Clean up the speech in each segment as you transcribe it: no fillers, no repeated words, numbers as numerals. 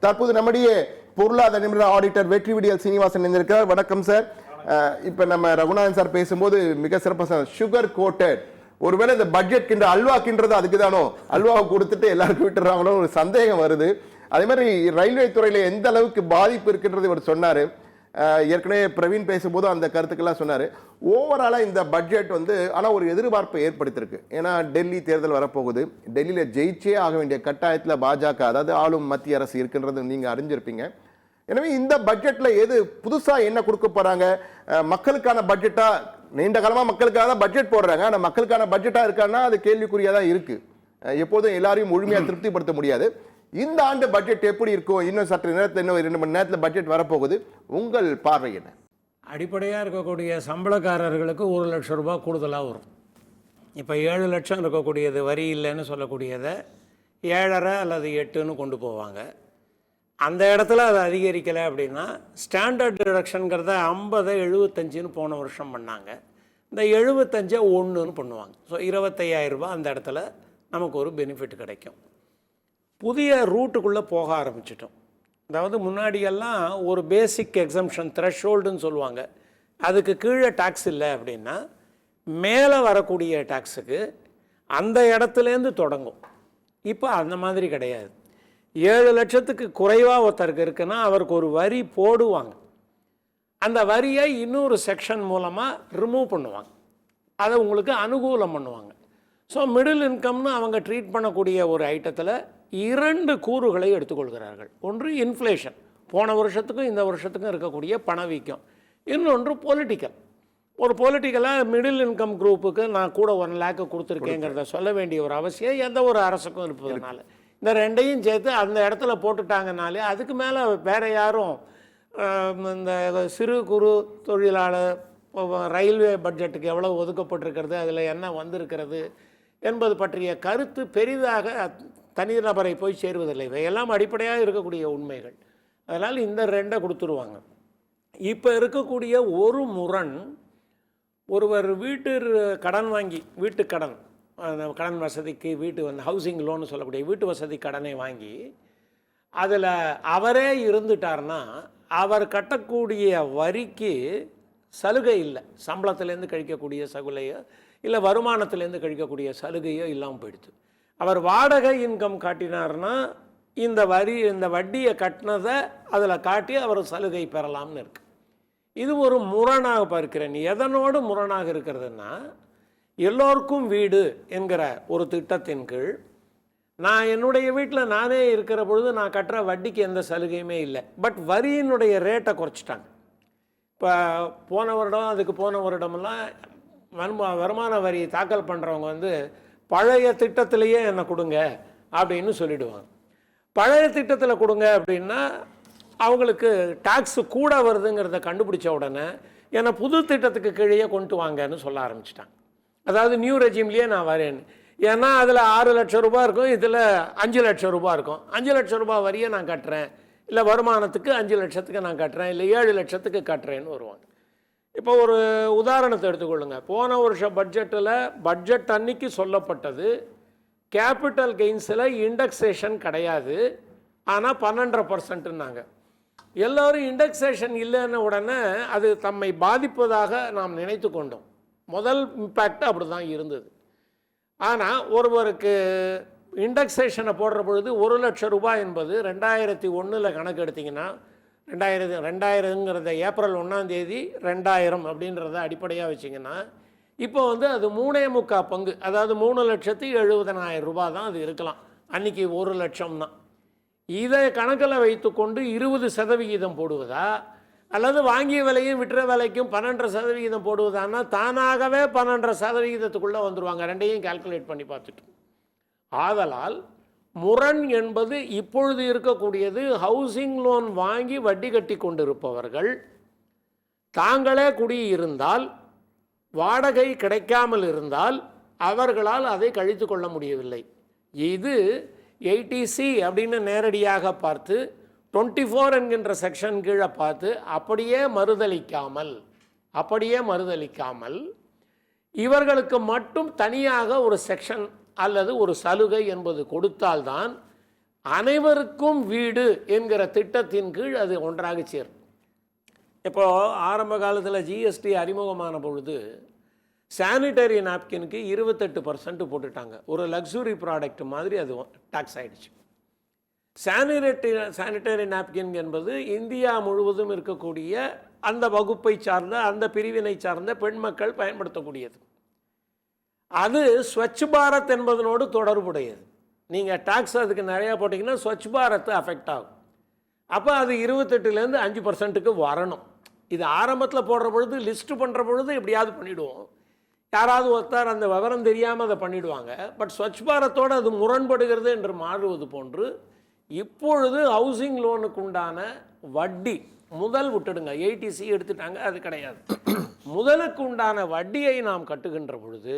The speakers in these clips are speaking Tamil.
தற்போது நம்முடைய பொருளாதார நிபுணர் ஆடிட்டர் வெற்றி விடியல் சீனிவாசன் இருக்கிறார். வணக்கம் சார். இப்ப நம்ம ரகுநாதன் சார் பேசும்போது மிக சிறப்பாக சுகர் கோட்டட், ஒருவேளை இந்த பட்ஜெட் கின்ற அல்வா கின்றது அதுக்குதானோ, அல்வாவை கொடுத்துட்டு எல்லாருக்கும் விட்டுறாங்களோ ஒரு சந்தேகம் வருது. அதே மாதிரி ரயில்வே துறையில எந்த அளவுக்கு பாதிப்பு இருக்கின்றது இவர் சொன்னாரு. ஏற்கனவே பிரவீன் பேசும்போது அந்த கருத்துக்கெல்லாம் சொன்னாரு. ஓவராலா இந்த பட்ஜெட் ஆனா ஒரு எதிர்பார்ப்பை ஏற்படுத்தியிருக்கு. ஏன்னா டெல்லி தேர்தல் வரப்போகுது. டெல்லியில ஜெயிச்சே ஆக வேண்டிய கட்டாயத்தில் பாஜக, அதாவது ஆளும் மத்திய அரசு இருக்கின்றது நீங்க அறிஞ்சிருப்பீங்க. எனவே இந்த பட்ஜெட்ல எது புதுசா என்ன கொடுக்க போறாங்க? மக்களுக்கான பட்ஜெட்டா, நீண்ட காலமா மக்களுக்காக தான் பட்ஜெட் போடுறாங்க. ஆனா மக்களுக்கான பட்ஜெட்டா இருக்கான்னா அது கேள்விக்குறியா தான் இருக்கு. எப்போதும் எல்லாரையும் முழுமையா திருப்திப்படுத்த முடியாது. இந்த ஆண்டு பட்ஜெட் எப்படி இருக்கும்? இன்னும் சற்று நேரத்தில், இன்னும் 2 மணி நேரத்தில் பட்ஜெட் வரப்போகுது. உங்கள் பார்வை என்ன? அடிப்படையாக இருக்கக்கூடிய சம்பளக்காரர்களுக்கு 1 லட்சம் ரூபாய் கூடுதலாக வரும். இப்போ 7 லட்சம் இருக்கக்கூடியது வரி இல்லைன்னு சொல்லக்கூடியதை 7.5 அல்லது 8ன்னு கொண்டு போவாங்க. அந்த இடத்துல அதை அதிகரிக்கலை அப்படின்னா ஸ்டாண்டர்ட் டிடக்ஷனுங்கிறத 50 75ன்னு போன வருஷம் பண்ணாங்க. இந்த 75 1ன்னு பண்ணுவாங்க. ஸோ 25,000 ரூபாய் அந்த இடத்துல நமக்கு ஒரு பெனிஃபிட் கிடைக்கும். புதிய ரூட்டுக்குள்ளே போக ஆரம்பிச்சிட்டோம். அதாவது முன்னாடியெல்லாம் ஒரு பேசிக் எக்ஸம்ஷன் த்ரெஷ்ஹோல்டுன்னு சொல்லுவாங்க. அதுக்கு கீழே டாக்ஸ் இல்லை அப்படின்னா மேலே வரக்கூடிய டாக்ஸுக்கு அந்த இடத்துலேருந்து தொடங்கும். இப்போ அந்த மாதிரி கிடையாது. 7 லட்சத்துக்கு குறைவாக ஒருத்தருக்கு இருக்குன்னா அவருக்கு ஒரு வரி போடுவாங்க. அந்த வரியை இன்னொரு செக்ஷன் மூலமாக ரிமூவ் பண்ணுவாங்க. அதை உங்களுக்கு அனுகூலம் பண்ணுவாங்க. ஸோ மிடில் இன்கம்னு அவங்க ட்ரீட் பண்ணக்கூடிய ஒரு ஐட்டத்தில் 2 கூறுகளை எடுத்துக்கொள்கிறார்கள். ஒன்று இன்ஃப்ளேஷன், போன வருஷத்துக்கும் இந்த வருஷத்துக்கும் இருக்கக்கூடிய பணவீக்கம். இன்னொன்று பொலிட்டிக்கல். ஒரு பொலிட்டிக்கலாக மிடில் இன்கம் குரூப்புக்கு நான் கூட 1 லேக்கு கொடுத்துருக்கேங்கிறத சொல்ல வேண்டிய ஒரு அவசியம் எந்த ஒரு அரசுக்கும் இருப்பதுனால இந்த 2ஐயும் சேர்த்து அந்த இடத்துல போட்டுட்டாங்கனாலே அதுக்கு மேலே வேறு யாரும் இந்த சிறு குறு தொழிலாளர் ரயில்வே பட்ஜெட்டுக்கு எவ்வளோ ஒதுக்கப்பட்டிருக்கிறது, அதில் என்ன வந்திருக்கிறது என்பது பற்றிய கருத்து பெரிதாக தனிநபரை போய் சேருவதில்லை. இவையெல்லாம் அடிப்படையாக இருக்கக்கூடிய உண்மைகள். அதனால் இந்த 2 கொடுத்துருவாங்க. இப்போ இருக்கக்கூடிய ஒரு முரண், ஒருவர் வீட்டு கடன் வாங்கி, வீட்டு கடன், கடன் வசதிக்கு வீட்டு ஹவுசிங் லோன்னு சொல்லக்கூடிய வீட்டு வசதி கடனை வாங்கி அதில் அவரே இருந்துட்டார்னா அவர் கட்டக்கூடிய வரிக்கு சலுகை இல்லை. சம்பளத்திலேருந்து கழிக்கக்கூடிய சலுகையோ இல்லை வருமானத்திலேருந்து கழிக்கக்கூடிய சலுகையோ இல்லாமல் போயிடுது. அவர் வாடகை இன்கம் காட்டினார்னா இந்த வட்டியை கட்டினதை அதில் காட்டி அவர் சலுகை பெறலாம்னு இருக்கு. இது ஒரு முரணாக பார்க்கிறேன். எதனோடு முரணாக இருக்கிறதுனா, எல்லோருக்கும் வீடு என்கிற ஒரு திட்டத்தின் கீழ் நான் என்னுடைய வீட்டில் நானே இருக்கிற பொழுது நான் கட்டுற வட்டிக்கு எந்த சலுகையுமே இல்லை. பட் வரியினுடைய ரேட்டை குறைச்சிட்டாங்க. இப்போ போன வருடமெல்லாம் வருமான வரி தாக்கல் பண்ணுறவங்க பழைய திட்டத்திலேயே என்னை கொடுங்க அப்படின்னு சொல்லிவிடுவாங்க. பழைய திட்டத்தில் கொடுங்க அப்படின்னா அவங்களுக்கு டாக்ஸு கூட வருதுங்கிறத கண்டுபிடிச்ச உடனே என்னை புது திட்டத்துக்கு கீழே கொண்டு வாங்கன்னு சொல்ல ஆரம்பிச்சிட்டாங்க. அதாவது நியூ ரெஜிம்லேயே நான் வரேன்னு. ஏன்னா அதில் 6 லட்சம் ரூபாய் இருக்கும், இதில் 5 லட்சம் ரூபாய் இருக்கும். 5 லட்சம் ரூபாய் வரியை நான் கட்டுறேன், இல்லை வருமானத்துக்கு 5 லட்சத்துக்கு நான் கட்டுறேன், இல்லை 7 லட்சத்துக்கு கட்டுறேன்னு வருவாங்க. இப்போ ஒரு உதாரணத்தை எடுத்துக்கொள்ளுங்க. போன வருஷம் பட்ஜெட் அன்னைக்கு சொல்லப்பட்டது கேபிட்டல் கெயின்ஸில் இண்டெக்ஸேஷன் கிடையாது, ஆனால் 12%ன்னாங்க. எல்லோரும் இண்டெக்ஸேஷன் இல்லைன்னு உடனே அது தம்மை பாதிப்பதாக நாம் நினைத்து கொண்டோம். முதல் இம்பேக்ட் அப்படி தான் இருந்தது. ஆனால் ஒருவருக்கு இண்டெக்ஸேஷனை போடுற பொழுது 1 லட்சம் ரூபாய் என்பது 2001 கணக்கு எடுத்திங்கன்னா 2000ங்கிறத ஏப்ரல் 1ஆம் தேதி 2000 அப்படின்றத அடிப்படையாக வச்சிங்கன்னா இப்போ அது 3.25 பங்கு, அதாவது 3,70,70,000 ரூபாய் தான் அது இருக்கலாம். அன்றைக்கி 1 லட்சம்னா இதை கணக்கில் வைத்துக்கொண்டு 20% போடுவதா அல்லது வாங்கிய விலையும் விற்ற விலைக்கும் 12% போடுவதான்னா தானாகவே 12%க்குள்ளே வந்துடுவாங்க. 2ஐயும் கால்குலேட் பண்ணி பார்த்துட்டு. ஆதலால் முரண் என்பது இப்பொழுது இருக்கக்கூடியது, ஹவுசிங் லோன் வாங்கி வட்டி கட்டி கொண்டிருப்பவர்கள் தாங்களே குடியிருந்தால், வாடகை கிடைக்காமல் இருந்தால் அவர்களால் அதை கழித்து கொள்ள முடியவில்லை. இது 80C அப்படின்னு நேரடியாக பார்த்து 24 என்கின்ற செக்ஷன் கீழே பார்த்து அப்படியே மறுதளிக்காமல் இவர்களுக்கு மட்டும் தனியாக ஒரு செக்ஷன் அல்லது ஒரு சலுகை என்பது கொடுத்தால்தான் அனைவருக்கும் வீடு என்கிற திட்டத்தின் கீழ் அது ஒன்றாக சேரும். இப்போ ஆரம்ப காலத்தில் ஜிஎஸ்டி அறிமுகமான பொழுது சானிடரி நாப்கினுக்கு 28% போட்டுட்டாங்க. ஒரு லக்ஸுரி ப்ராடக்ட் மாதிரி அது டாக்ஸ் ஆகிடுச்சு. சானிடரி நாப்கின் என்பது இந்தியா முழுவதும் இருக்கக்கூடிய அந்த வகுப்பை சார்ந்த அந்த பிரிவினை சார்ந்த பெண் மக்கள் பயன்படுத்தக்கூடியது. அது ஸ்வச் பாரத் என்பதனோடு தொடர்புடையது. நீங்கள் டாக்ஸ் அதுக்கு நிறையா போட்டிங்கன்னா ஸ்வச் பாரத் அஃபெக்ட் ஆகும். அப்போ அது 28லேருந்து 5%க்கு வரணும். இது ஆரம்பத்தில் போடுற பொழுது லிஸ்ட்டு பண்ணுற பொழுது எப்படியாவது பண்ணிவிடுவோம். யாராவது ஒருத்தர் அந்த விவரம் தெரியாமல் அதை பண்ணிவிடுவாங்க. பட் ஸ்வச் பாரத்தோடு அது முரண்படுகிறது என்று மாறுவது போன்று இப்பொழுது ஹவுசிங் லோனுக்கு உண்டான வட்டி முதல் விட்டுடுங்க, 80C எடுத்துட்டாங்க, அது கிடையாது. முதலுக்கு உண்டான வட்டியை நாம் கட்டுகின்ற பொழுது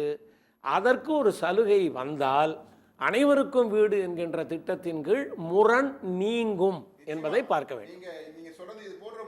அதற்கு ஒரு சலுகை வந்தால் அனைவருக்கும் வீடு என்கின்ற திட்டத்தின் கீழ் முரண் நீங்கும் என்பதை பார்க்க வேண்டும்.